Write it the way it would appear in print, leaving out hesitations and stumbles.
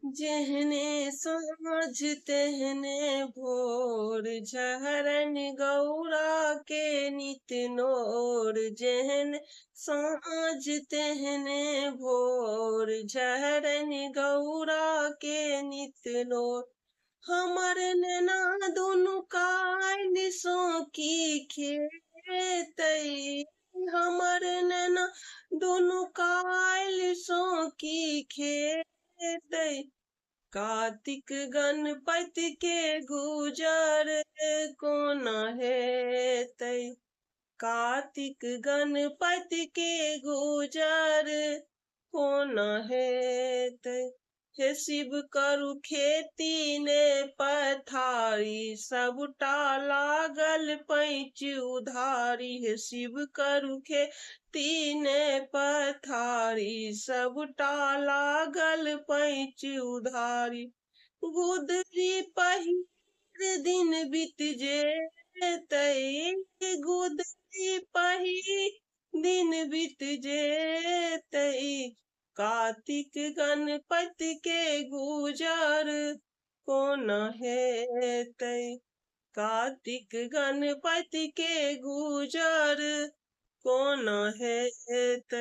जेहने साँझ तेहने भोर, झहरन गौरा के नित नोर। जेहन साँझ तेहने भोर, झहरन गौरा के नित नोर। हमर नेना दुनु कायल सो की खेतै, हमर नेना दुनु कायल सो की खेतै। कार्तिक गणपति के गुजर कोना हेतै, कार्तिक गणपति के गुजर कोना हेतै। हे शिव करु खेती ने पथारी, सबटा लागल पैंच उधारी। हे शिव करु खेती ने पथारी, सबटा लागल पैंच उधारी। गुदरी पहिर दिन बीत जेतै, गुदरी पहिर दिन बीत जेतै। कार्तिक गणपति के गुजर कोना हेतै, कार्तिक गणपति के गुजर कोना हेतै।